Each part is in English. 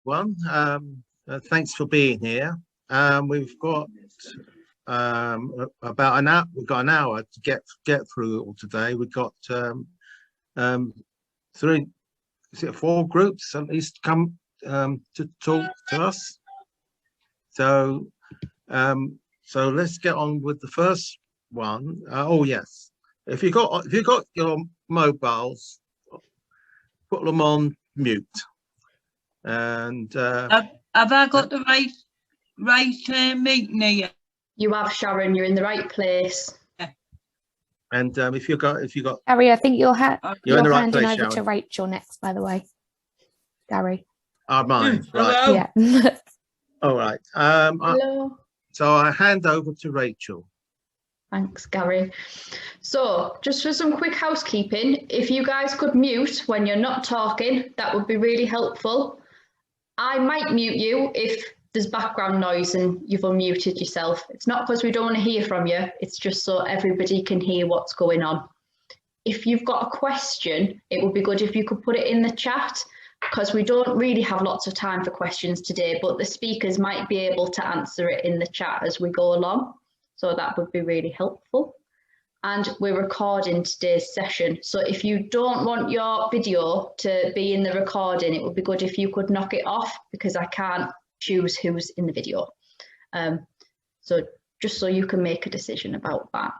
everyone. Thanks for being here. We've got about an hour. We've got an hour to get through it all today. We've got three, is it 4 groups at least come to talk to us. So let's get on with the first one. Oh yes, if you got your mobiles, put them on mute. And have I got the right meeting here? You have, Sharon. You're in the right place. And if you got Gary, I think you're in the right handing place, over Sharon. to Rachel next, by the way. Gary. Mine, right? Hello? Yeah. All right. Hello. So I hand over to Rachel. Thanks, Gary. So just for some quick housekeeping, if you guys could mute when you're not talking, that would be really helpful. I might mute you if there's background noise and you've unmuted yourself. It's not because we don't want to hear from you, it's just so everybody can hear what's going on. If you've got a question, it would be good if you could put it in the chat, because we don't really have lots of time for questions today, but the speakers might be able to answer it in the chat as we go along. So that would be really helpful. And we're recording today's session. So if you don't want your video to be in the recording, it would be good if you could knock it off, because I can't choose who's in the video. So just so you can make a decision about that.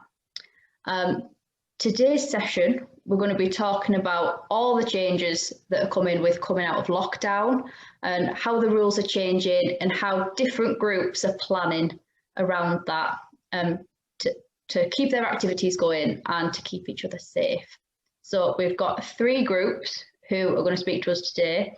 Today's session, we're going to be talking about all the changes that are coming out of lockdown and how the rules are changing and how different groups are planning around that to keep their activities going and to keep each other safe. So we've got 3 groups who are going to speak to us today.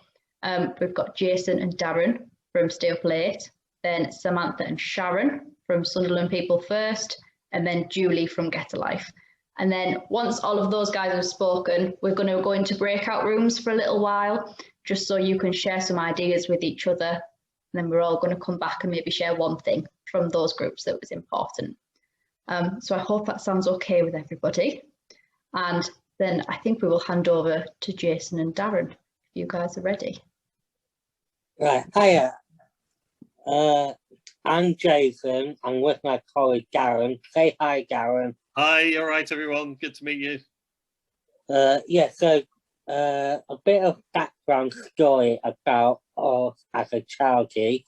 We've got Jason and Darren from StayUpLate, then Samantha and Sharon from Sunderland People First, and then Julie from GettaLife. And then once all of those guys have spoken, we're going to go into breakout rooms for a little while, just so you can share some ideas with each other. And then we're all going to come back and maybe share one thing from those groups that was important. So I hope that sounds okay with everybody. And then I think we will hand over to Jason and Darren, if you guys are ready. Right, hiya. I'm Jason. I'm with my colleague Darren. Say hi, Darren. Hi, all right, everyone. Good to meet you. Yeah, so a bit of background story about us as a charity.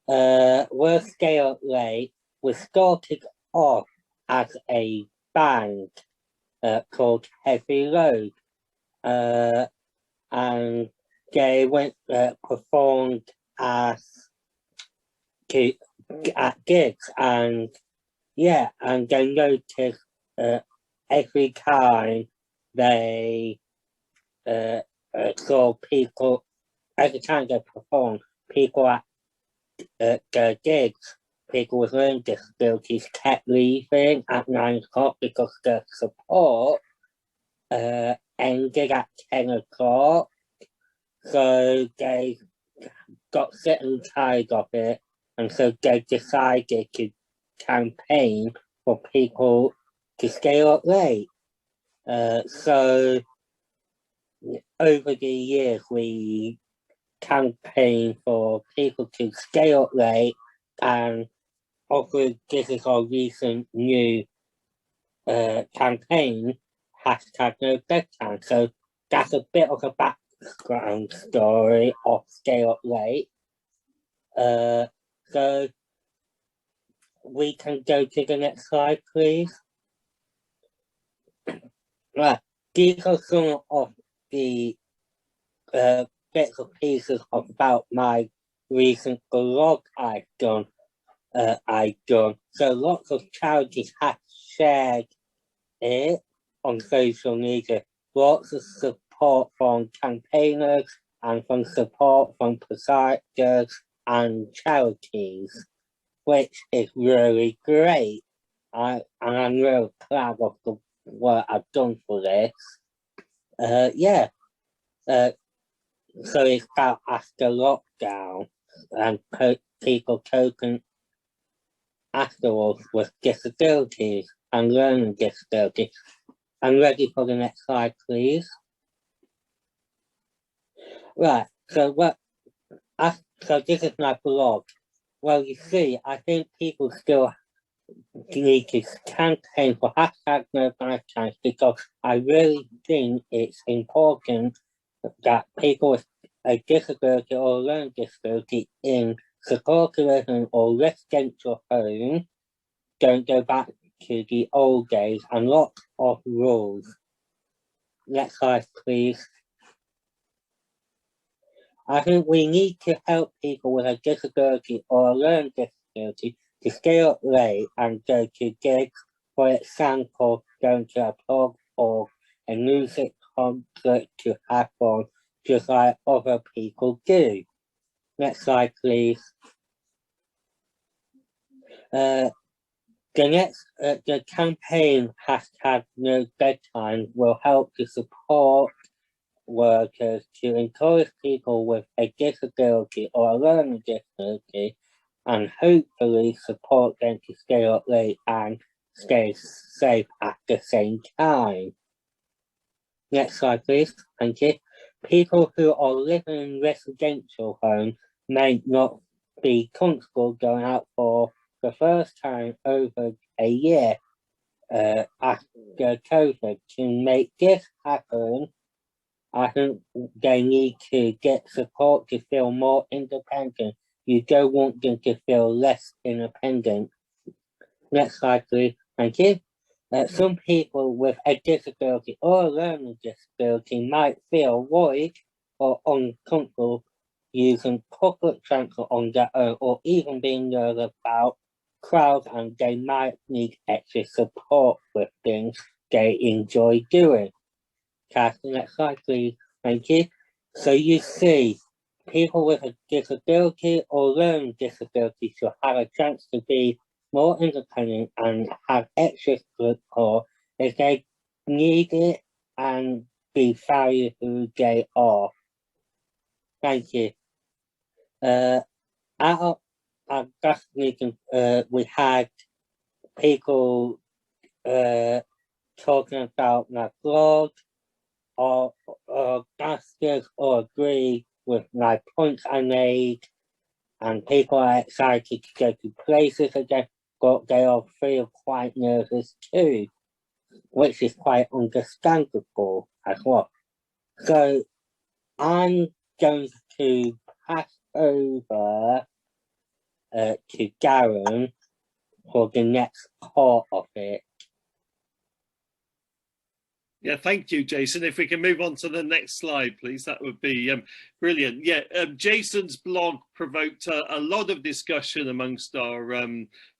We're StayUpLate. We started off as a band called Heavy Load, and they went performed at gigs, and yeah, and they noticed every time they saw people, every time they performed, people at the gigs, people with learning disabilities kept leaving at 9 o'clock because the support ended at 10 o'clock. So they got sick and tired of it, and so they decided to campaign for people to stay up late. So over the years, we campaign for people to stay up late, and also this is our recent new campaign, #NoBedtime. So that's a bit of a background story of Stay Up Late. So we can go to the next slide, please. Right, these are some of the bits and pieces about my recent blog I've done. So lots of charities have shared it on social media. Lots of support from campaigners and from support from providers and charities, which is really great. And I'm really proud of the work I've done for this. Yeah. So it's about after lockdown and people coping afterwards with disabilities and learning disabilities. I'm ready for the next slide, please. Right, so So this is my blog. Well, you see, I think people still need to campaign for hashtag no bad times, because I really think it's important that people with a disability or learning disability in supported living or residential homes don't go back to the old days and lots of rules. Next slide, please. I think we need to help people with a disability or a learning disability to stay up late and go to gigs, for example, going to a pub or a music concert to have fun, just like other people do. Next slide, please. The campaign hashtag no bedtime will help to support workers to encourage people with a disability or a learning disability, and hopefully support them to stay up late and stay safe at the same time. Next slide, please. Thank you. People who are living in residential homes may not be comfortable going out for the first time over a year after COVID. To make this happen, I think they need to get support to feel more independent. You don't want them to feel less independent. Next slide, please. Thank you. Some people with a disability or a learning disability might feel worried or uncomfortable using public transport on their own, or even being nervous about crowds, and they might need extra support with things they enjoy doing. Next slide, please. Thank you. So you see, people with a disability or learning disability should have a chance to be more independent and have extra support if they need it, and be valued who they are. Thank you. At our last meeting, we had people talking about my blog, or discuss or agree with my points I made, and people are excited to go to places again, but they all feel quite nervous too, which is quite understandable as well. So I'm going to pass over to Darren for the next part of it. Yeah, thank you, Jason. If we can move on to the next slide, please, that would be brilliant. Yeah, Jason's blog provoked a lot of discussion amongst our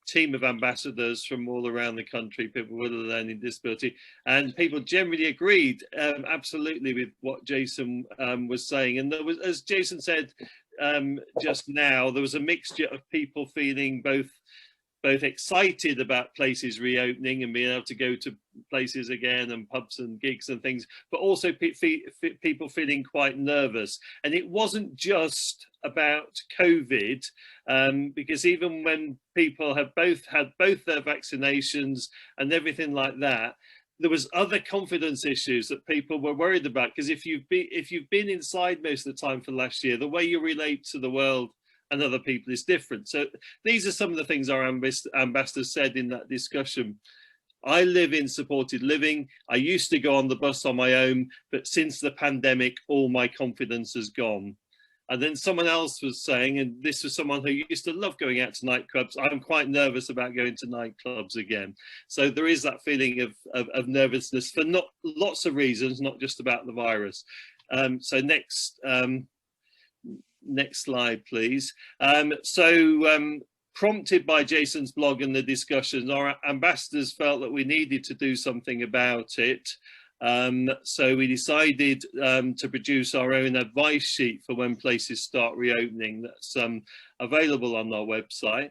team of ambassadors from all around the country, people with a learning disability, and people generally agreed absolutely with what Jason was saying. And there was, as Jason said just now, there was a mixture of people feeling both excited about places reopening and being able to go to places again and pubs and gigs and things, but also people feeling quite nervous. And it wasn't just about COVID, because even when people have had both their vaccinations and everything like that, there was other confidence issues that people were worried about. Because if you've been inside most of the time for last year, the way you relate to the world and other people is different. So these are some of the things our ambassadors said in that discussion. I live in supported living. I used to go on the bus on my own, but since the pandemic, all my confidence has gone. And then someone else was saying, and this was someone who used to love going out to nightclubs, I'm quite nervous about going to nightclubs again. So there is that feeling of nervousness for lots of reasons, not just about the virus. So next slide, please. Prompted by Jason's blog and the discussions, our ambassadors felt that we needed to do something about it. So we decided to produce our own advice sheet for when places start reopening. That's available on our website.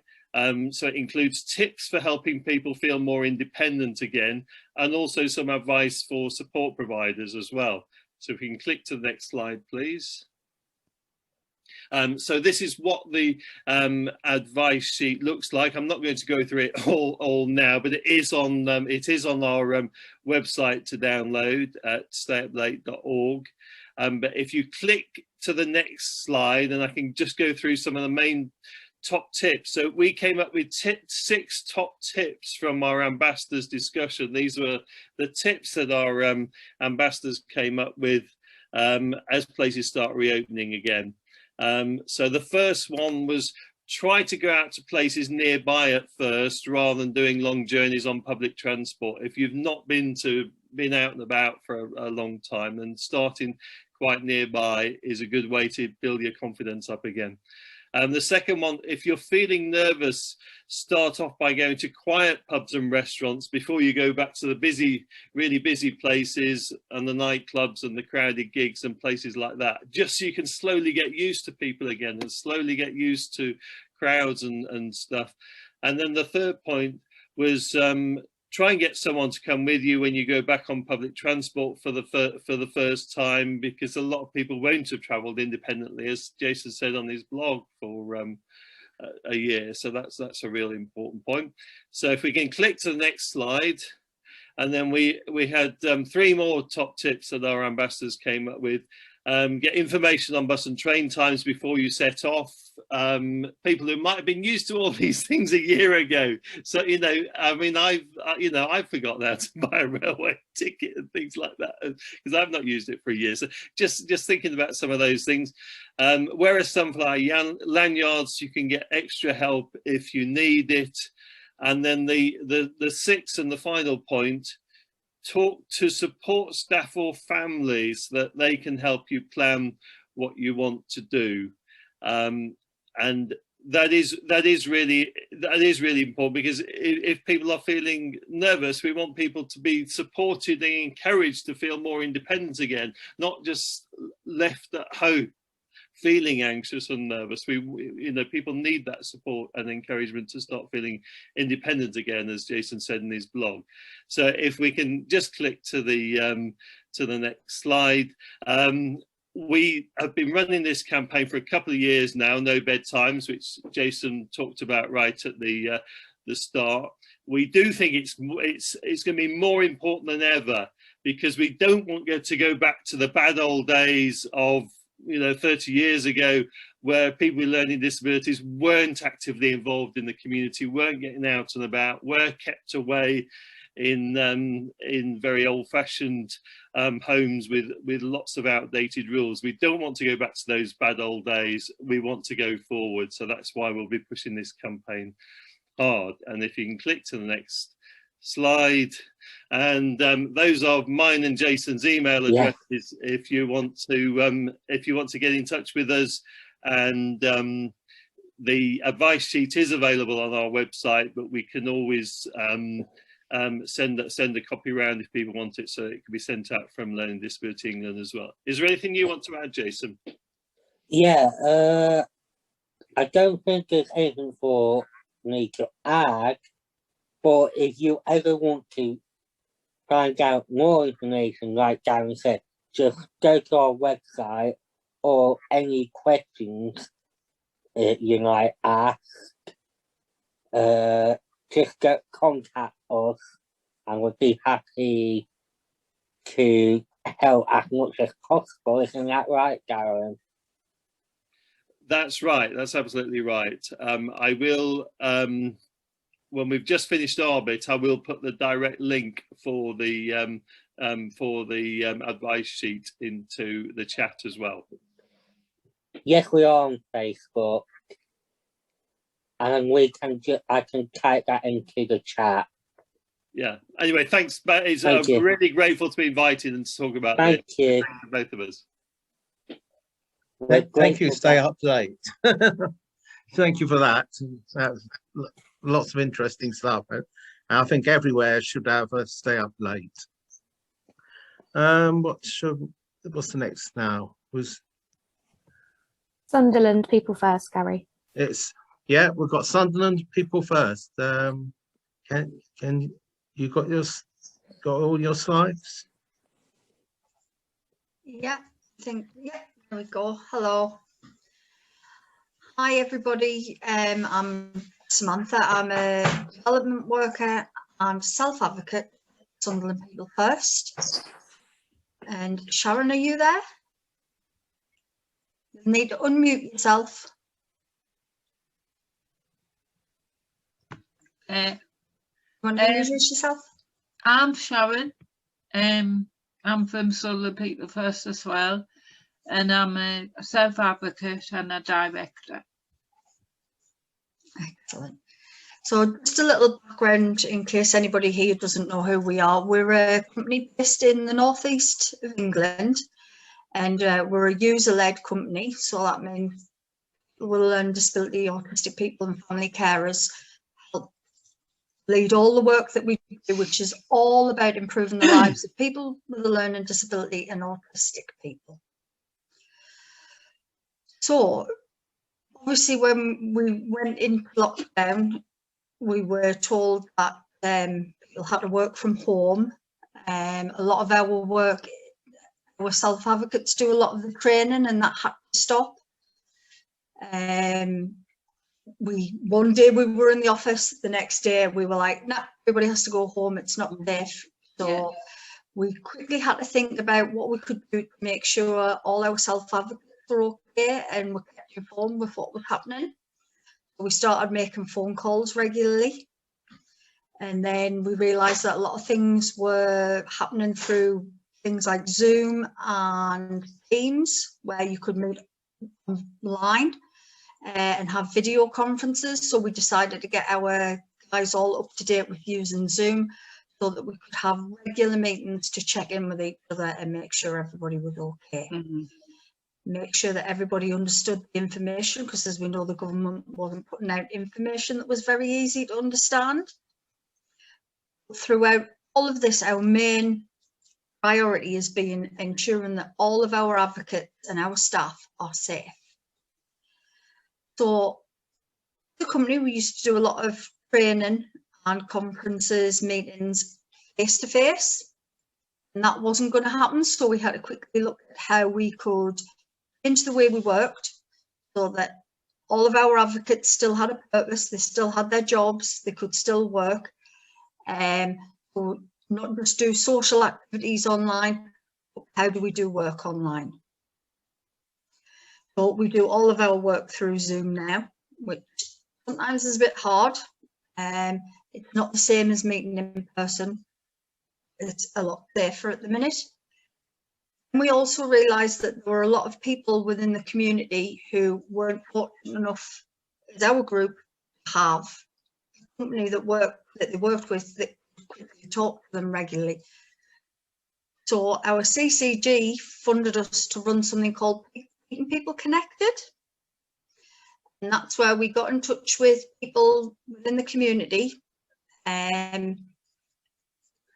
So it includes tips for helping people feel more independent again, and also some advice for support providers as well. So if we can click to the next slide, please. So this is what the advice sheet looks like. I'm not going to go through it all now, but it is on our website to download at StayUpLate.org. But if you click to the next slide, and I can just go through some of the main top tips. So we came up with 6 top tips from our ambassadors discussion. These were the tips that our ambassadors came up with as places start reopening again. So the first one was try to go out to places nearby at first rather than doing long journeys on public transport. If you've not been out and about for a long time, then starting quite nearby is a good way to build your confidence up again. The second one, if you're feeling nervous, start off by going to quiet pubs and restaurants before you go back to the busy, really busy places and the nightclubs and the crowded gigs and places like that, just so you can slowly get used to people again and slowly get used to crowds and stuff. And then the third point was try and get someone to come with you when you go back on public transport for the first time, because a lot of people won't have travelled independently, as Jason said on his blog, for a year. So that's a really important point. So if we can click to the next slide, and then we had 3 more top tips that our ambassadors came up with. Get information on bus and train times before you set off. People who might have been used to all these things a year ago. So, I mean, I've forgotten how to buy a railway ticket and things like that because I've not used it for a year. So just thinking about some of those things. Wear a sunflower lanyards, you can get extra help if you need it. And then the 6th and the final point, talk to support staff or families that they can help you plan what you want to do, and that is really important, because if people are feeling nervous, we want people to be supported and encouraged to feel more independent again, not just left at home feeling anxious and nervous. People need that support and encouragement to start feeling independent again, as Jason said in his blog. So if we can just click to the next slide. We have been running this campaign for a couple of years now, No Bedtimes, which Jason talked about right at the start. We do think it's going to be more important than ever, because we don't want to go back to the bad old days of 30 years ago, where people with learning disabilities weren't actively involved in the community, weren't getting out and about, were kept away in very old-fashioned homes with lots of outdated rules. We don't want to go back to those bad old days. We want to go forward. So that's why we'll be pushing this campaign hard. And if you can click to the next slide, and those are mine and Jason's email addresses, if you want to get in touch with us. And the advice sheet is available on our website, but we can always send a copy around if people want it, so it can be sent out from Learning Disability England as well. Is there anything you want to add, Jason? Yeah, I don't think there's anything for me to add, but if you ever want to find out more information, like Darren said, just go to our website, or any questions you might ask, just contact us, and we'll be happy to help as much as possible. Isn't that right, Darren? That's right. That's absolutely right. I will, when we've just finished our bit, I will put the direct link for the advice sheet into the chat as well. Yes, we are on Facebook, and I can type that into the chat. Yeah. Anyway, thanks. I'm really grateful to be invited and to talk about this. Thank you. Thank you, both of us. Thank you. Stay up to date. Thank you for that. That's lots of interesting stuff. I think everywhere should have a stay up late. What's the next now? Sunderland, people first, Gary. We've got Sunderland, people first. Can you got all your slides? Yeah, there we go. Hello. Hi everybody. I'm Samantha. I'm a development worker. I'm self-advocate, Sunderland People First. And Sharon, are you there? You'll need to unmute yourself. Uh, You want to introduce yourself? I'm Sharon. I'm from Sunderland People First as well, and I'm a self-advocate and a director. Excellent. So just a little background in case anybody here doesn't know who we are. We're a company based in the northeast of England, and we're a user-led company. So that means people with learning disability, autistic people and family carers help lead all the work that we do, which is all about improving the lives of people with a learning disability and autistic people. So obviously when we went into lockdown, we were told that people had to work from home. A lot of our work, our self-advocates do a lot of the training, and that had to stop. One day we were in the office, the next day we were like, no, everybody has to go home, it's not safe. So we quickly had to think about what we could do to make sure all our self-advocates were okay and we kept informed with what was happening. We started making phone calls regularly, and then we realised that a lot of things were happening through things like Zoom and Teams, where you could meet online and have video conferences. So we decided to get our guys all up to date with using Zoom so that we could have regular meetings to check in with each other and make sure everybody was okay. Make sure that everybody understood the information, because as we know, the government wasn't putting out information that was very easy to understand. Throughout all of this, our main priority has been ensuring that all of our advocates and our staff are safe. So the company, we used to do a lot of training and conferences, meetings face-to-face, and that wasn't going to happen. So we had to quickly look at how we could change the way we worked so that all of our advocates still had a purpose, they still had their jobs, they could still work, and not just do social activities online, but how do we do work online? So we do all of our work through Zoom now, which sometimes is a bit hard. It's not the same as meeting in person. It's a lot safer at the minute. And we also realised that there were a lot of people within the community who weren't fortunate enough, as our group, to have a company that they worked with that could talk to them regularly. So our CCG funded us to run something called Keeping People Connected. And that's where we got in touch with people within the community.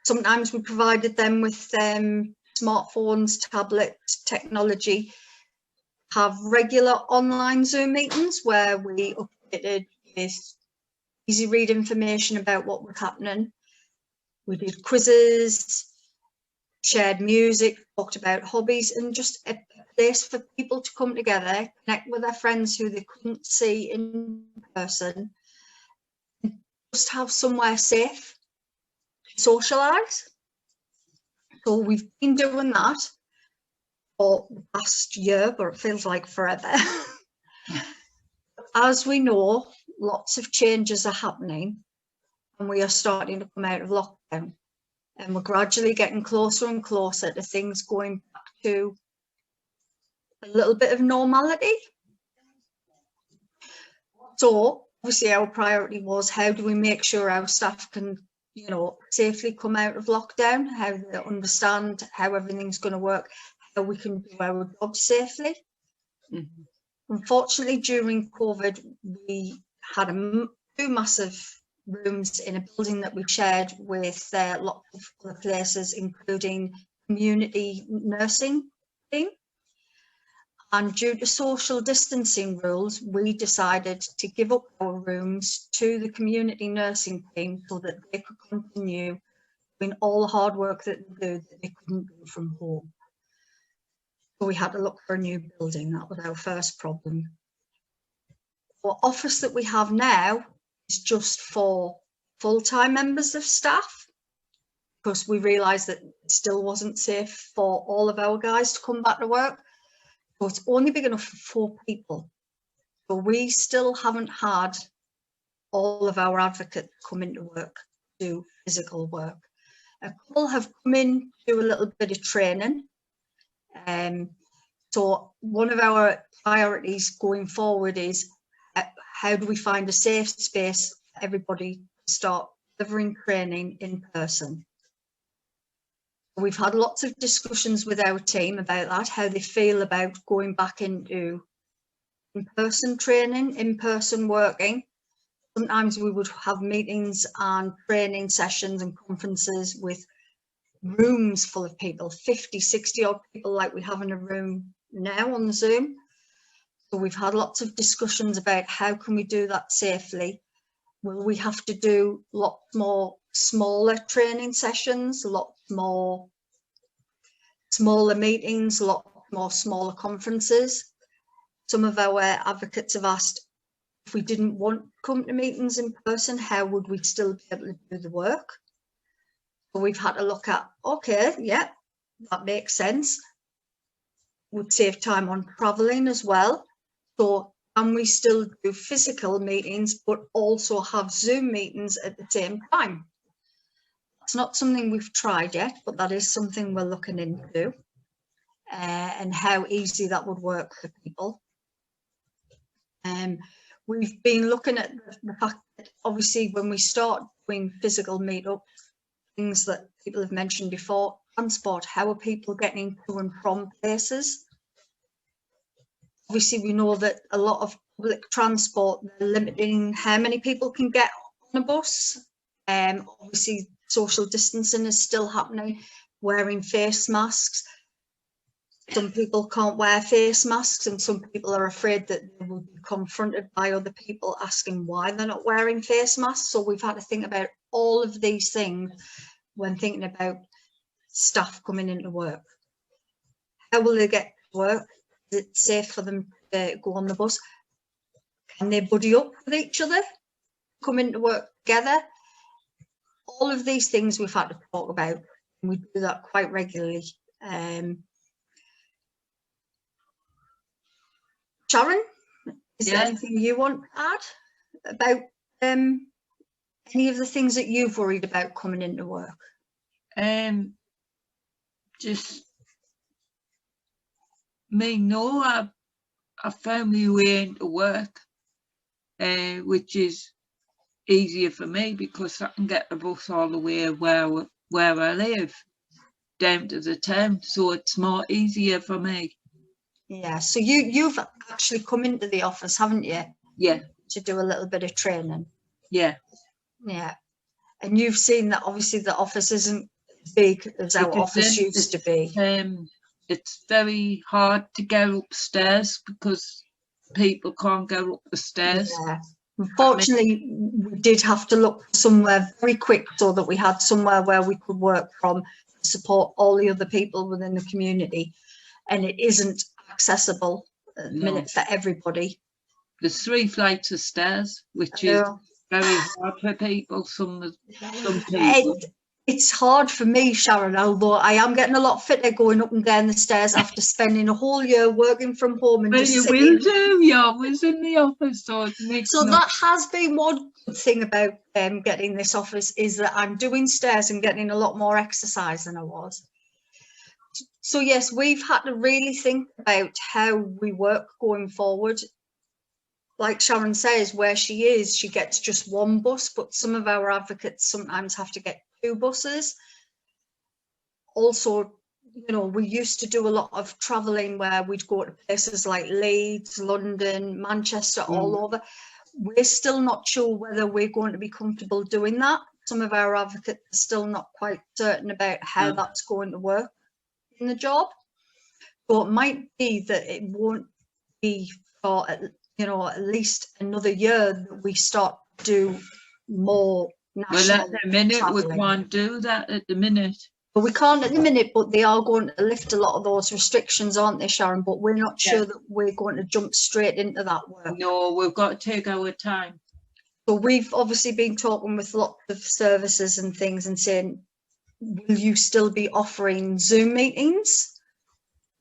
Sometimes we provided them with smartphones, tablets, technology, have regular online Zoom meetings where we updated with easy read information about what was happening. We did quizzes, shared music, talked about hobbies, and just a place for people to come together, connect with their friends who they couldn't see in person, and just have somewhere safe to socialise. So we've been doing that for the past year, but it feels like forever. As we know, lots of changes are happening and we are starting to come out of lockdown, and we're gradually getting closer and closer to things going back to a little bit of normality. So obviously our priority was, how do we make sure our staff can, you know, safely come out of lockdown, how they understand how everything's going to work, how we can do our job safely. Unfortunately, during COVID, we had two massive rooms in a building that we shared with lots of other places, including community nursing team. And due to social distancing rules, we decided to give up our rooms to the community nursing team so that they could continue doing all the hard work that they do that they couldn't do from home. So we had to look for a new building. That was our first problem. The office that we have now is just for full-time members of staff, because we realised that it still wasn't safe for all of our guys to come back to work. So it's only big enough for 4 people. So we still haven't had all of our advocates come into work, do physical work. A couple have come in, do a little bit of training. So one of our priorities going forward is how do we find a safe space for everybody to start delivering training in person. We've had lots of discussions with our team about that, how they feel about going back into in-person training, in-person working. Sometimes we would have meetings and training sessions and conferences with rooms full of people, 50, 60 odd people like we have in a room now on Zoom. So we've had lots of discussions about how can we do that safely. Will we have to do lots more smaller training sessions, lots more smaller meetings, lots more smaller conferences? Some of our advocates have asked, if we didn't want to come to meetings in person, how would we still be able to do the work? So we've had to look at, okay, yeah, that makes sense. Would save time on travelling as well. So can we still do physical meetings, but also have Zoom meetings at the same time? It's not something we've tried yet, but that is something we're looking into, and how easy that would work for people. We've been looking at the fact that obviously when we start doing physical meetups, things that people have mentioned before, transport, how are people getting to and from places? Obviously we know that a lot of public transport, they're limiting how many people can get on a bus. Obviously social distancing is still happening, wearing face masks. Some people can't wear face masks, and some people are afraid that they will be confronted by other people asking why they're not wearing face masks. So we've had to think about all of these things when thinking about staff coming into work. How will they get to work? Is it safe for them to go on the bus? Can they buddy up with each other, come into work together? All of these things we've had to talk about, and we do that quite regularly. Sharon, is there anything you want to add about any of the things that you've worried about coming into work? Just I found my way into work, which is easier for me because I can get the bus all the way where I live, down to the town, so it's more easier for me. Yeah, so you've actually come into the office, haven't you? Yeah. To do a little bit of training. Yeah. Yeah. And you've seen that obviously the office isn't as big as our office used to be. It's very hard to go upstairs because people can't go up the stairs. Yeah. Unfortunately, we did have to look somewhere very quick so that we had somewhere where we could work from to support all the other people within the community. And it isn't accessible at the minute for everybody. There's 3 flights of stairs, which is very hard for people. Some people. It's hard for me, Sharon, although I am getting a lot fitter going up and down the stairs after spending a whole year working from home and just sitting. You will do. You're always in the office, so that has been one good thing about getting this office, is that I'm doing stairs and getting a lot more exercise than I was. So yes, we've had to really think about how we work going forward. Like Sharon says, where she is, she gets just 1 bus, but some of our advocates sometimes have to get 2 buses. Also, you know, we used to do a lot of travelling where we'd go to places like Leeds, London, Manchester, all over. We're still not sure whether we're going to be comfortable doing that. Some of our advocates are still not quite certain about how that's going to work in the job. So it might be that it won't be for, you know, at least another year that we start to do more national. Well, at the minute traveling. We can't do that at the minute. But we can't at the minute, but they are going to lift a lot of those restrictions, aren't they, Sharon? But we're not sure that we're going to jump straight into that work. No, we've got to take our time. So we've obviously been talking with lots of services and things and saying, will you still be offering Zoom meetings?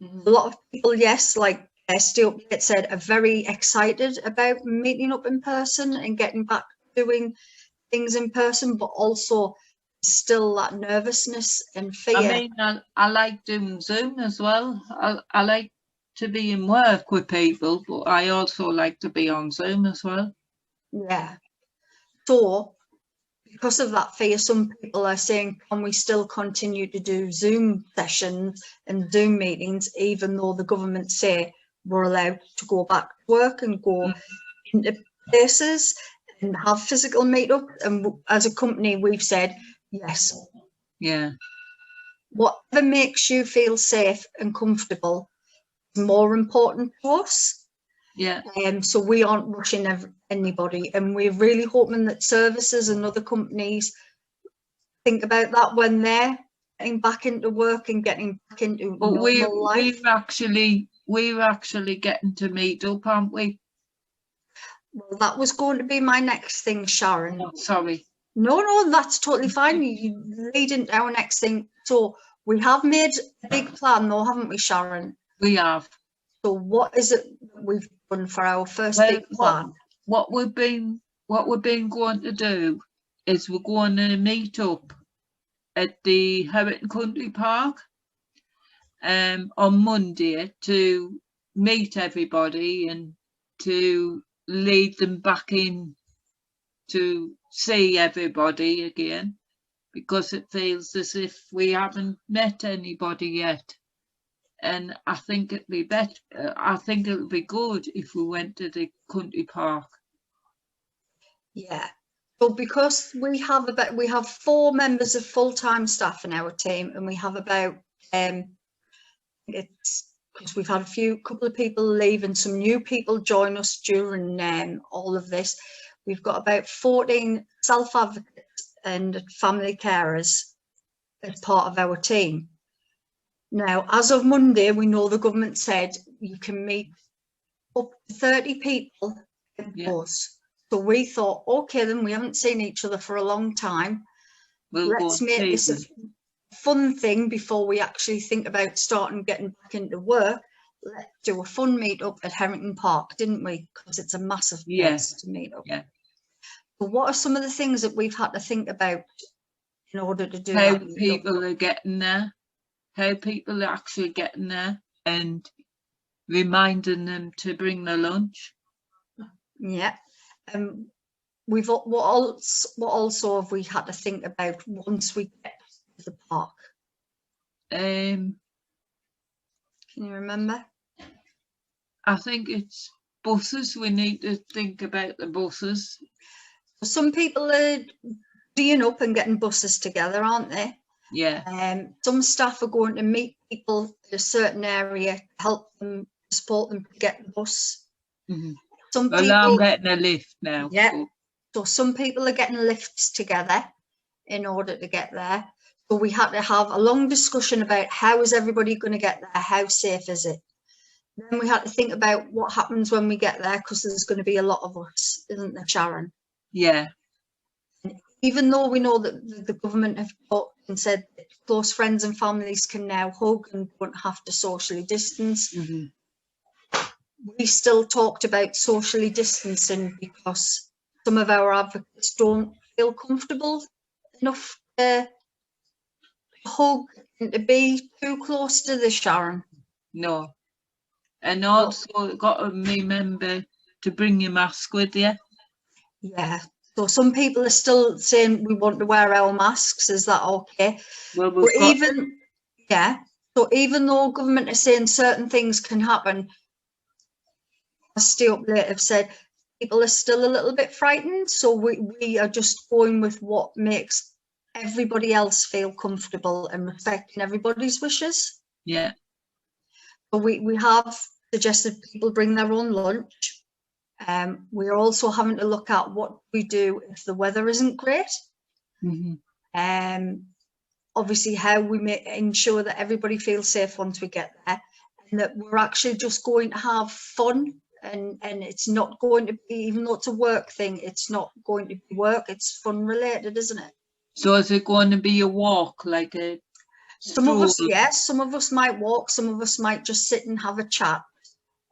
A lot of people, yes, like StayUpLate said, are very excited about meeting up in person and getting back doing things in person, but also still that nervousness and fear. I mean, I like doing Zoom as well. I like to be in work with people, but I also like to be on Zoom as well. Yeah. So because of that fear, some people are saying, can we still continue to do Zoom sessions and Zoom meetings, even though the government say we're allowed to go back to work and go into places and have physical meetup? And as a company, we've said, yes. Yeah. Whatever makes you feel safe and comfortable is more important to us. Yeah. So we aren't rushing anybody, and we're really hoping that services and other companies think about that when they're getting back into work and getting back into But normal life. we're actually getting to meet up, aren't we? Well, that was going to be my next thing, Sharon. Oh, sorry. No, that's totally fine. You lead into our next thing. So we have made a big plan, though, haven't we, Sharon? We have. So what is it that we've done for our first Well, big plan? What we've been going to do is we're going to meet up at the Heriton Country Park on Monday to meet everybody and to lead them back in to see everybody again, because it feels as if we haven't met anybody yet. And I think it'd be better. I think it would be good if we went to the country park. Yeah. So because we have 4 members of full-time staff in our team, and we have about it's because we've had a couple of people leave and some new people join us during all of this. We've got about 14 self-advocates and family carers as part of our team. Now, as of Monday, we know the government said you can meet up to 30 people in bus. So we thought, okay, then we haven't seen each other for a long time. Let's make this a fun thing before we actually think about starting getting back into work. Let's do a fun meet up at Heriton Park, didn't we? Because it's a massive place to meet up. Yeah. But what are some of the things that we've had to think about in order to do how that? People are getting there, how people are actually getting there, and reminding them to bring their lunch. Yeah. What also have we had to think about once we get to the park? Can you remember? I think it's buses. We need to think about the buses. Some people are being up and getting buses together, aren't they? Yeah. Some staff are going to meet people at a certain area to help them, support them to get the bus. Mm-hmm. Some well, people, I'm getting a lift now. Yeah. So some people are getting lifts together in order to get there. So we had to have a long discussion about how is everybody going to get there? How safe is it? Then we had to think about what happens when we get there, because there's going to be a lot of us, isn't there, Sharon? Yeah. And even though we know that the government have talked and said that close friends and families can now hug and don't have to socially distance, we still talked about socially distancing because some of our advocates don't feel comfortable enough to hug and to be too close to the Sharon. No. And also got to remember to bring your mask with you. Yeah. So some people are still saying we want to wear our masks. Is that okay? Well, so even though government is saying certain things can happen, as StayUpLate have said, people are still a little bit frightened. So we are just going with what makes everybody else feel comfortable and respecting everybody's wishes. Yeah. But we have suggested people bring their own lunch. We're also having to look at what we do if the weather isn't great. Obviously how we ensure that everybody feels safe once we get there, and that we're actually just going to have fun, and it's not going to be, even though it's a work thing, it's not going to be work, it's fun related, isn't it? So is it going to be a walk, like a Some of us, Sure. yes, some of us might walk, some of us might just sit and have a chat.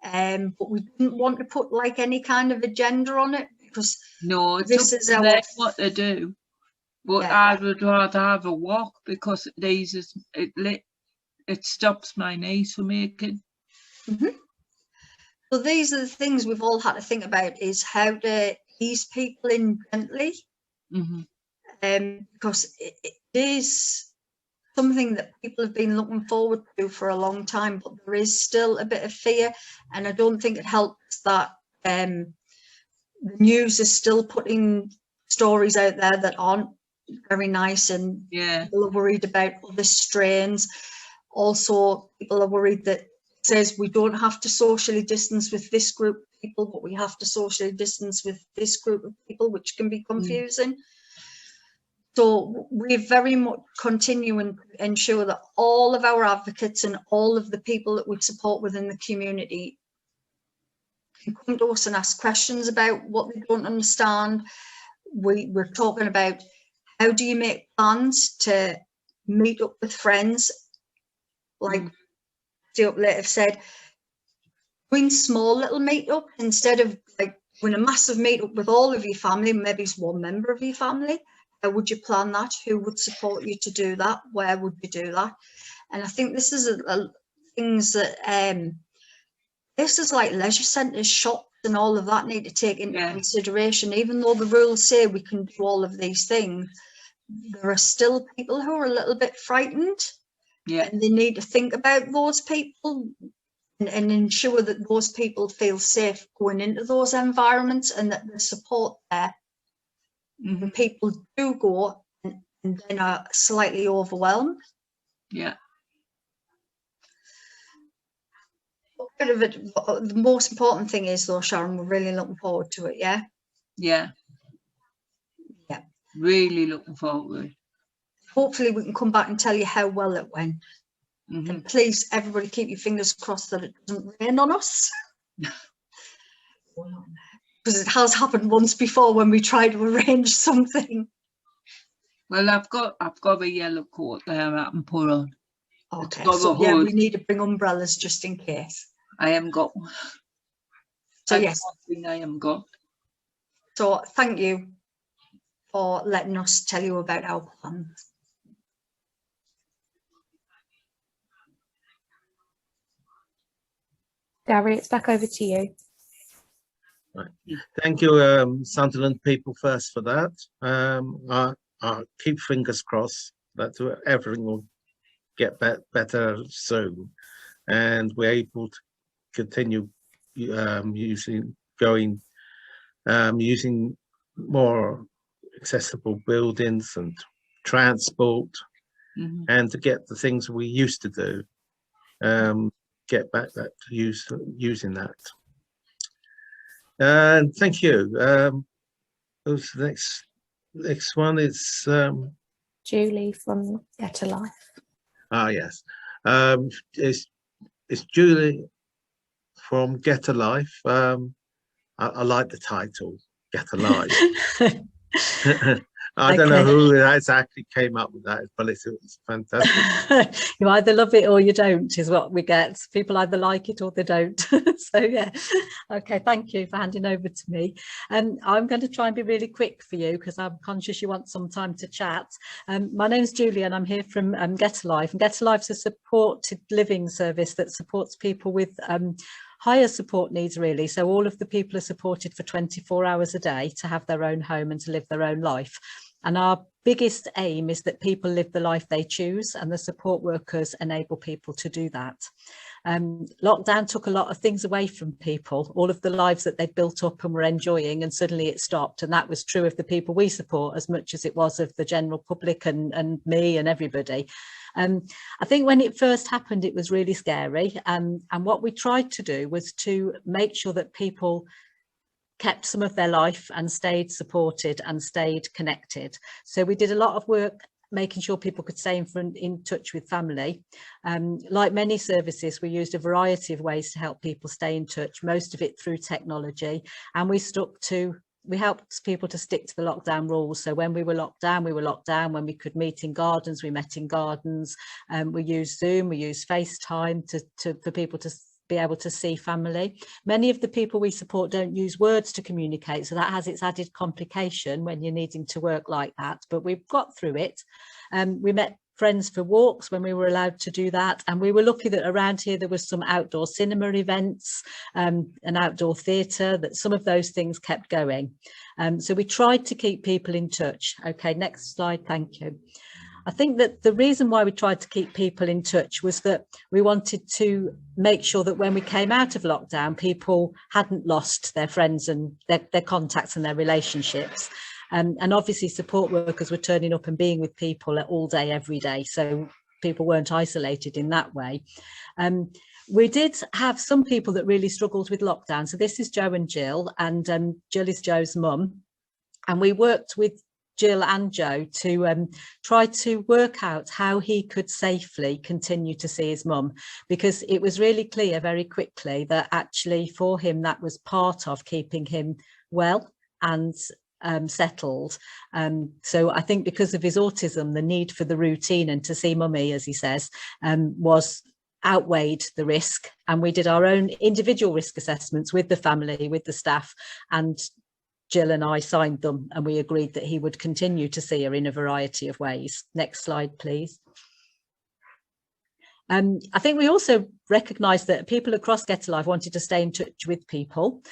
But we didn't want to put like any kind of agenda on it, because No, it's this up is to our, them what to do. But Yeah. I would rather have a walk, because it eases, it stops my knees from aching. so these are the things we've all had to think about, is how to ease people in gently. Because it is something that people have been looking forward to for a long time, but there is still a bit of fear, and I don't think it helps that the news is still putting stories out there that aren't very nice, and Yeah. people are worried about other strains. Also, people are worried that it says we don't have to socially distance with this group of people, but we have to socially distance with this group of people, which can be confusing. So we're very much continuing to ensure that all of our advocates and all of the people that we support within the community can come to us and ask questions about what they don't understand. We're talking about, how do you make plans to meet up with friends? Like StayUpLate have said, doing small little meetup instead of like doing a massive meetup with all of your family, maybe it's one member of your family. How would you plan that? Who would support you to do that? Where would you do that? And I think this is things that this is like leisure centres, shops and all of that need to take into consideration. Even though the rules say we can do all of these things, there are still people who are a little bit frightened. Yeah. And they need to think about those people and ensure that those people feel safe going into those environments, and that there's support there. When people do go and then are slightly overwhelmed. Yeah. The most important thing is, though, Sharon, we're really looking forward to it, yeah? Yeah. Yeah. Really looking forward. Hopefully we can come back and tell you how well it went. And please, everybody, keep your fingers crossed that it doesn't rain on us. Because it has happened once before when we tried to arrange something. Well, I've got a yellow coat there I can put on. Okay, so yeah, we need to bring umbrellas just in case. I haven't got one. So yes, I haven't got. So thank you for letting us tell you about our plans. Gary, it's back over to you. Right. Thank you, Sunderland People First, for that. I'll keep fingers crossed that everything will get better soon, and we're able to continue using more accessible buildings and transport, and to get the things we used to do, get back to using that. And thank you. Who's the next one? It's Julie from GettaLife. Ah, yes. It's Julie from GettaLife. I like the title, GettaLife. I don't know who exactly came up with that, but it's fantastic. You either love it or you don't, is what we get. People either like it or they don't. So yeah, okay, thank you for handing over to me. I'm going to try and be really quick for you because I'm conscious you want some time to chat. My name's Julie and I'm here from GettaLife. And GettaLife's a supported living service that supports people with higher support needs, really. So all of the people are supported for 24 hours a day to have their own home and to live their own life. And our biggest aim is that people live the life they choose, and the support workers enable people to do that. Lockdown took a lot of things away from people, all of the lives that they'd built up and were enjoying, and suddenly it stopped. And that was true of the people we support as much as it was of the general public and me and everybody. I think when it first happened, it was really scary. And what we tried to do was to make sure that people kept some of their life and stayed supported and stayed connected. So we did a lot of work making sure people could stay in touch with family. Like many services, we used a variety of ways to help people stay in touch, most of it through technology. And we stuck to we helped people to stick to the lockdown rules. So when we were locked down, we were locked down. When we could meet in gardens, we met in gardens. We used Zoom, we used FaceTime for people to be able to see family. Many of the people we support don't use words to communicate, so that has its added complication when you're needing to work like that. But we've got through it. We met friends for walks when we were allowed to do that, and we were lucky that around here there was some outdoor cinema events, an outdoor theatre, that some of those things kept going. So we tried to keep people in touch. Okay, next slide, thank you. I think that the reason why we tried to keep people in touch was that we wanted to make sure that when we came out of lockdown, people hadn't lost their friends and their contacts and their relationships. And obviously support workers were turning up and being with people all day, every day. So people weren't isolated in that way. We did have some people that really struggled with lockdown. So this is Joe and Jill, and Jill is Joe's mum. And we worked with Jill and Joe to try to work out how he could safely continue to see his mum, because it was really clear very quickly that actually for him that was part of keeping him well and settled. So I think because of his autism, the need for the routine and to see mummy, as he says, was outweighed the risk. And we did our own individual risk assessments with the family, with the staff, and Jill and I signed them, and we agreed that he would continue to see her in a variety of ways. Next slide, please. I think we also recognised that people across GettaLife wanted to stay in touch with people.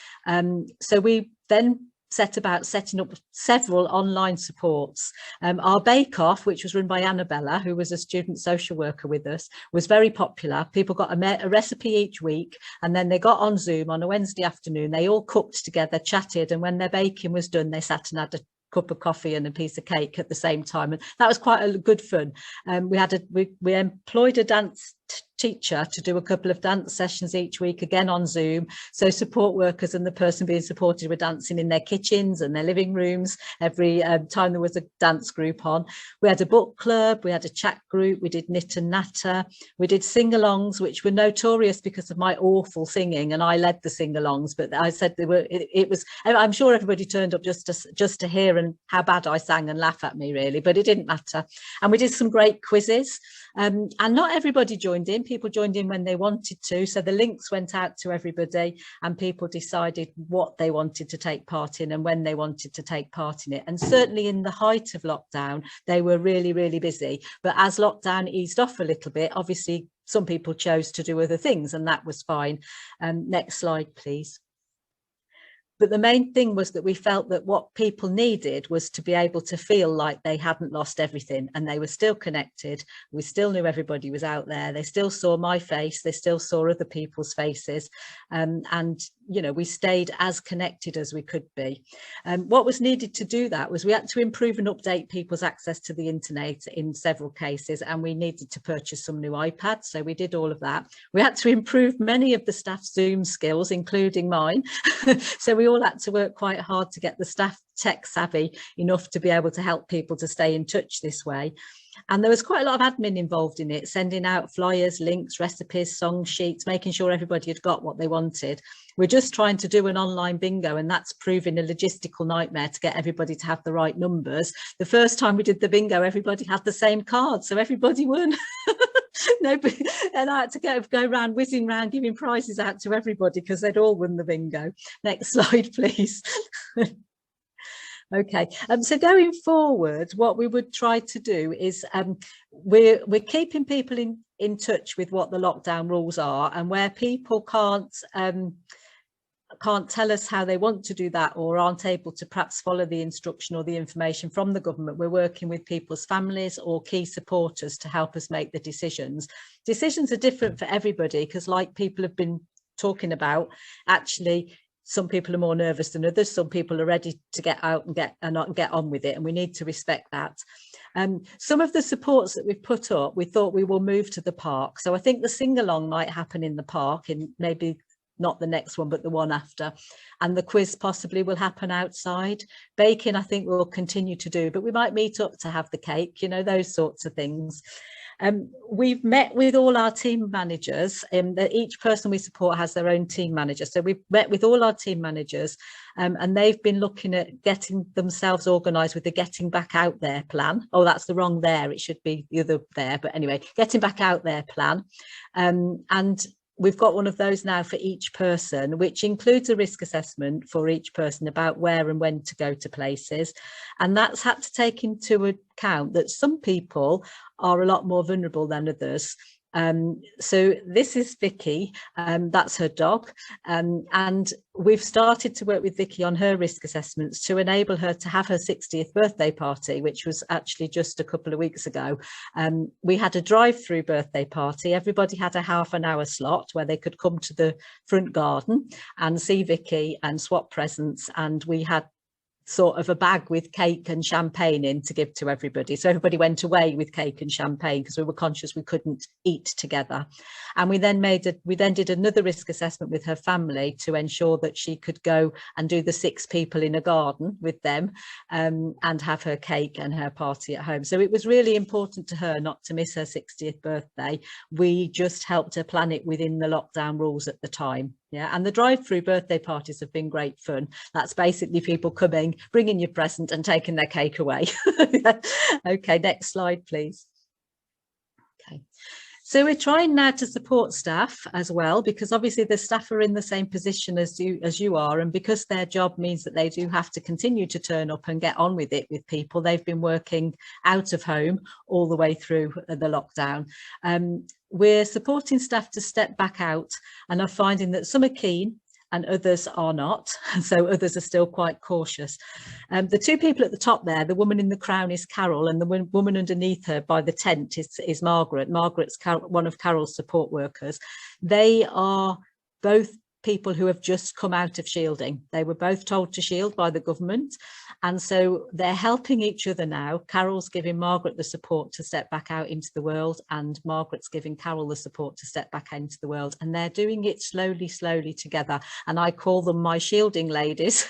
So we then set about setting up several online supports. Our bake-off, which was run by Annabella, who was a student social worker with us, was very popular. People got a recipe each week, and then they got on Zoom on a Wednesday afternoon. They all cooked together, chatted, and when their baking was done, they sat and had a cup of coffee and a piece of cake at the same time, and that was quite a good fun. We employed a dance teacher to do a couple of dance sessions each week, again on Zoom, so support workers and the person being supported were dancing in their kitchens and their living rooms every time there was a dance group on. We had a book club, we had a chat group, we did knit and natter, we did sing-alongs, which were notorious because of my awful singing, and I led the sing-alongs, but I said they were, it was, I'm sure everybody turned up just to hear and how bad I sang and laugh at me, really, but it didn't matter. And we did some great quizzes, and not everybody joined in. People joined in when they wanted to, so the links went out to everybody and people decided what they wanted to take part in and when they wanted to take part in it. And certainly in the height of lockdown they were really, really busy, but as lockdown eased off a little bit, obviously some people chose to do other things, and that was fine. Next slide, please. But the main thing was that we felt that what people needed was to be able to feel like they hadn't lost everything and they were still connected. We still knew everybody was out there. They still saw my face. They still saw other people's faces. And, you know, we stayed as connected as we could be. What was needed to do that was we had to improve and update people's access to the internet in several cases, and we needed to purchase some new iPads. So we did all of that. We had to improve many of the staff's Zoom skills, including mine. So we all had to work quite hard to get the staff tech savvy enough to be able to help people to stay in touch this way. And there was quite a lot of admin involved in it, sending out flyers, links, recipes, song sheets, making sure everybody had got what they wanted. We're just trying to do an online bingo, and that's proving a logistical nightmare to get everybody to have the right numbers. The first time we did the bingo, everybody had the same card, so everybody won. Nobody, and I had to go around whizzing around giving prizes out to everybody because they'd all won the bingo. Next slide, please. Okay, so going forward, what we would try to do is we're keeping people in touch with what the lockdown rules are, and where people can't tell us how they want to do that or aren't able to perhaps follow the instruction or the information from the government, we're working with people's families or key supporters to help us make the decisions. Decisions are different for everybody because, like people have been talking about, actually some people are more nervous than others. Some people are ready to get out and get on with it, and we need to respect that. Some of the supports that we've put up, we thought we will move to the park. So I think the sing-along might happen in the park, in maybe not the next one, but the one after. And the quiz possibly will happen outside. Baking, I think we'll continue to do, but we might meet up to have the cake, you know, those sorts of things. We've met with all our team managers, that each person we support has their own team manager. So we've met with all our team managers, and they've been looking at getting themselves organised with the Getting Back Out There plan. Oh, that's the wrong there. It should be the other there. But anyway, Getting Back Out There plan. And we've got one of those now for each person, which includes a risk assessment for each person about where and when to go to places. And that's had to take into account that some people are a lot more vulnerable than others. So this is Vicky, that's her dog, and we've started to work with Vicky on her risk assessments to enable her to have her 60th birthday party, which was actually just a couple of weeks ago. We had a drive-through birthday party. Everybody had a half-an-hour slot where they could come to the front garden and see Vicky and swap presents, and we had sort of a bag with cake and champagne in to give to everybody. So everybody went away with cake and champagne because we were conscious we couldn't eat together. And we then did another risk assessment with her family to ensure that she could go and do the 6 people in a garden with them, and have her cake and her party at home. So it was really important to her not to miss her 60th birthday. We just helped her plan it within the lockdown rules at the time. Yeah, and the drive-through birthday parties have been great fun. That's basically people coming, bringing your present and taking their cake away. Okay, next slide, please. Okay, so we're trying now to support staff as well, because obviously the staff are in the same position as you are, and because their job means that they do have to continue to turn up and get on with it with people. They've been working out of home all the way through the lockdown. We're supporting staff to step back out and are finding that some are keen and others are not. So others are still quite cautious. The 2 people at the top there, the woman in the crown is Carol, and the woman underneath her by the tent is Margaret. Margaret's one of Carol's support workers. They are both people who have just come out of shielding. They were both told to shield by the government, and so they're helping each other now. Carol's giving Margaret the support to step back out into the world, and Margaret's giving Carol the support to step back into the world, and they're doing it slowly together, and I call them my shielding ladies.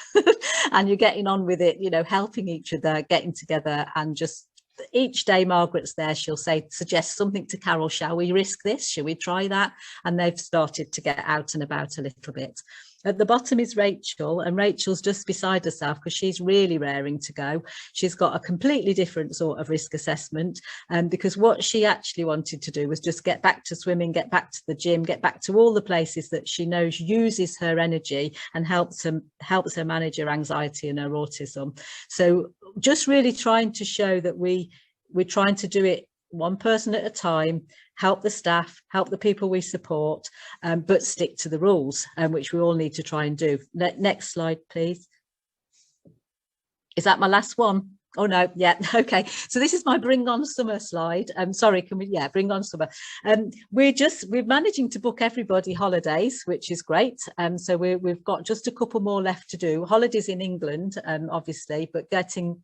And you're getting on with it, you know, helping each other, getting together, and just each day Margaret's there, she'll suggest something to Carol. Shall we risk this? Shall we try that? And they've started to get out and about a little bit. At the bottom is Rachel, and Rachel's just beside herself because she's really raring to go. She's got a completely different sort of risk assessment, because what she actually wanted to do was just get back to swimming, get back to the gym, get back to all the places that she knows uses her energy and helps her manage her anxiety and her autism. So just really trying to show that we're trying to do it one person at a time, help the staff, help the people we support, but stick to the rules, which we all need to try and do. Next slide, please. Is that my last one? Oh no, yeah, okay. So this is my Bring On Summer slide. Sorry, can we, yeah, Bring On Summer. We're managing to book everybody holidays, which is great. So we've got just a couple more left to do. Holidays in England, obviously, but getting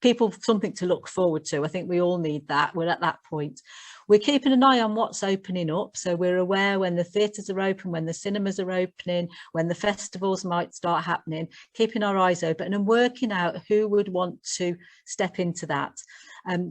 people something to look forward to. I think we all need that. We're at that point. We're keeping an eye on what's opening up. So we're aware when the theatres are open, when the cinemas are opening, when the festivals might start happening, keeping our eyes open and working out who would want to step into that.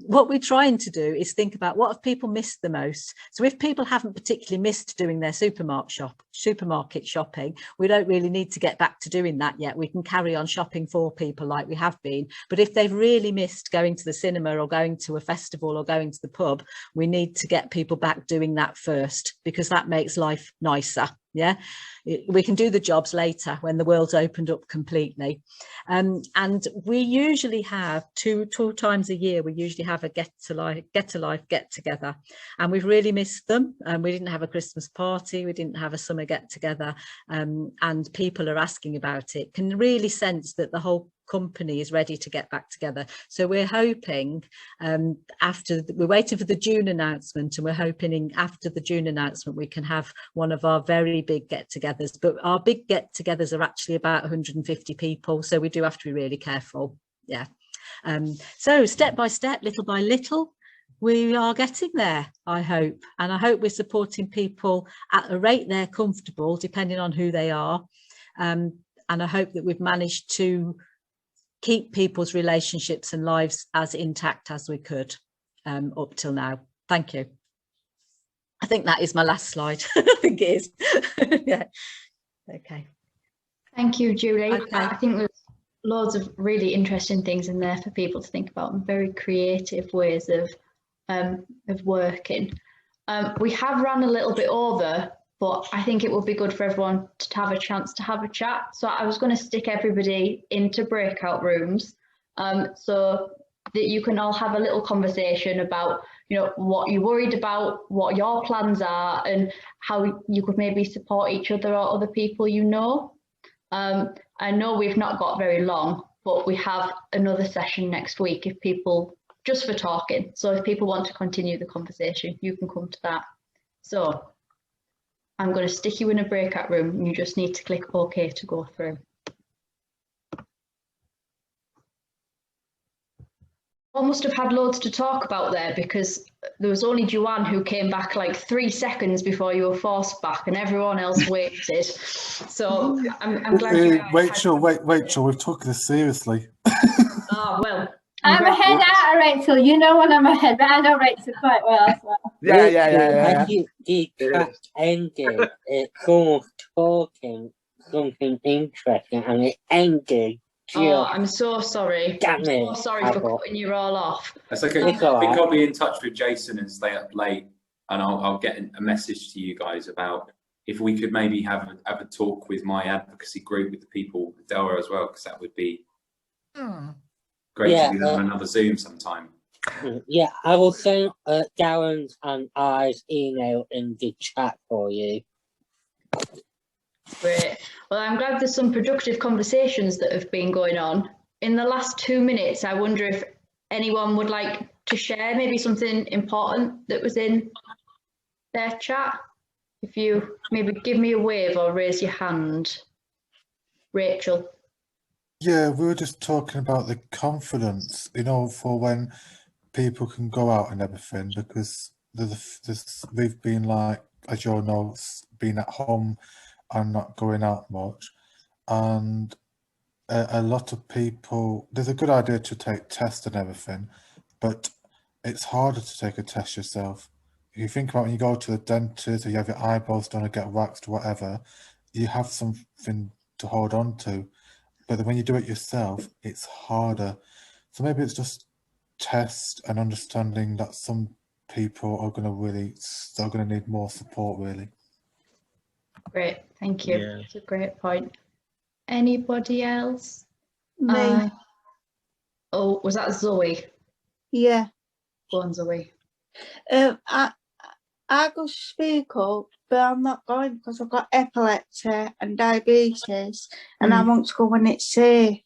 What we're trying to do is think about what have people missed the most. So if people haven't particularly missed doing their supermarket shopping, we don't really need to get back to doing that yet. We can carry on shopping for people like we have been. But if they've really missed going to the cinema or going to a festival or going to the pub, we need to get people back doing that first, because that makes life nicer. Yeah, we can do the jobs later when the world's opened up completely. And we usually have two times a year, we usually have a GettaLife get together, and we've really missed them. We didn't have a Christmas party, we didn't have a summer get together, and people are asking about it. Can really sense that the whole company is ready to get back together. So we're hoping we're waiting for the June announcement, and we're hoping after the June announcement we can have one of our very big get-togethers. But our big get-togethers are actually about 150 people, so we do have to be really careful. Yeah. So step by step, little by little, we are getting there, I hope. And I hope we're supporting people at a rate they're comfortable, depending on who they are. And I hope that we've managed to keep people's relationships and lives as intact as we could up till now. Thank you. I think that is my last slide. I think it is. Yeah. Okay. Thank you, Julie. Okay. I think there's loads of really interesting things in there for people to think about, and very creative ways of working. We have run a little bit over, but I think it would be good for everyone to have a chance to have a chat. So I was going to stick everybody into breakout rooms, so that you can all have a little conversation about, you know, what you're worried about, what your plans are, and how you could maybe support each other or other people you know. I know we've not got very long, but we have another session next week if people, just for talking. So if people want to continue the conversation, you can come to that. So I'm going to stick you in a breakout room and you just need to click OK to go through. I must have had loads to talk about there, because there was only Joanne who came back like 3 seconds before you were forced back, and everyone else waited. So I'm glad you guys Rachel, we're talking this seriously. Oh, well. I'm ahead out of Rachel. You know when I'm ahead, but I know Rachel quite well as well. Yeah. As the chat ended, it was talking something interesting, and it ended. Oh, I'm so sorry. Damn I'm so it, sorry for cutting you all off. That's okay. I think I'll be in touch with Jason and Stay Up Late, and I'll get a message to you guys about if we could maybe have a talk with my advocacy group with the people with Delra as well, because that would be great to do that on another Zoom sometime. Yeah, I will send Darren's and I's email in the chat for you. Great. Well, I'm glad there's some productive conversations that have been going on. In the last 2 minutes, I wonder if anyone would like to share maybe something important that was in their chat. If you maybe give me a wave or raise your hand. Rachel. Yeah, we were just talking about the confidence, you know, for when people can go out and everything, because we've been like, as you all know, been at home and not going out much, and a lot of people, there's a good idea to take tests and everything, but it's harder to take a test yourself. If you think about when you go to the dentist or you have your eyeballs done or get waxed or whatever, you have something to hold on to, but when you do it yourself, it's harder. So maybe it's just test and understanding that some people are going to need more support, really. Great, thank you. Yeah. That's a great point. Anybody else? Me. Oh, was that Zoe? Yeah. Go on, Zoe. I go speak up, but I'm not going because I've got epilepsy and diabetes, and I want to go when it's safe.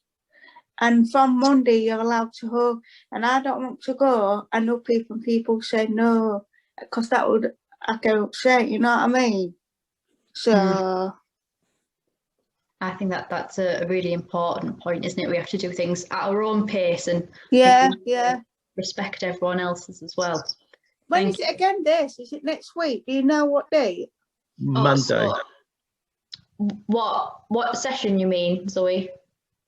And from Monday, you're allowed to hug, and I don't want to go. I know people say no, because that would, I get upset, you know what I mean? So I think that's a really important point, isn't it? We have to do things at our own pace and respect everyone else's as well. When is it again, this? Is it next week? Do you know what date? Monday. Oh, so what session you mean, Zoe?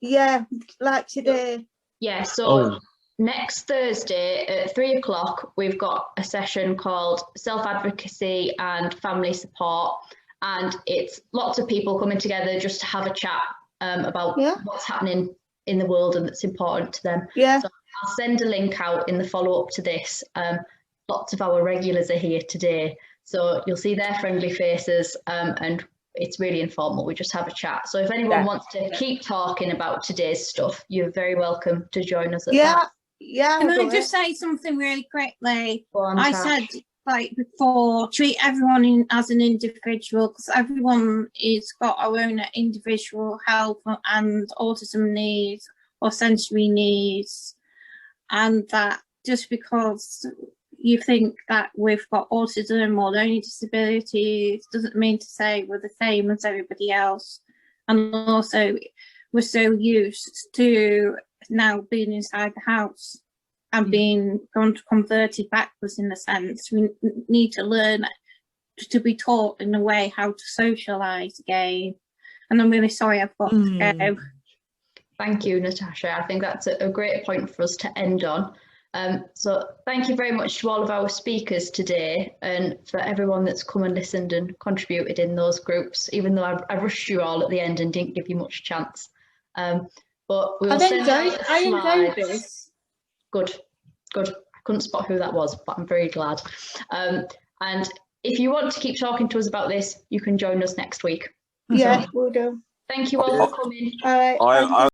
Yeah, like today. Yeah, so next Thursday at 3 o'clock, we've got a session called Self-Advocacy and Family Support. And it's lots of people coming together just to have a chat about what's happening in the world and that's important to them. Yeah. So I'll send a link out in the follow-up to this. Lots of our regulars are here today, so you'll see their friendly faces, and it's really informal. We just have a chat. So if anyone wants to keep talking about today's stuff, you're very welcome to join us at that. Yeah. Can I just say something really quickly? Go on, I Tash. said, like before, treat everyone as an individual, because everyone is got our own individual health and autism needs or sensory needs, and that just because you think that we've got autism or learning disabilities doesn't mean to say we're the same as everybody else. And also, we're so used to now being inside the house and being converted backwards in a sense. We need to learn to be taught in a way how to socialise again. And I'm really sorry I've got to go. Thank you, Natasha. I think that's a great point for us to end on. So thank you very much to all of our speakers today, and for everyone that's come and listened and contributed in those groups, even though I rushed you all at the end and didn't give you much chance. But we'll send out the I enjoyed slides. this. Good. I couldn't spot who that was, but I'm very glad. And if you want to keep talking to us about this, you can join us next week. Yeah, we'll do. Thank you all for coming. All right.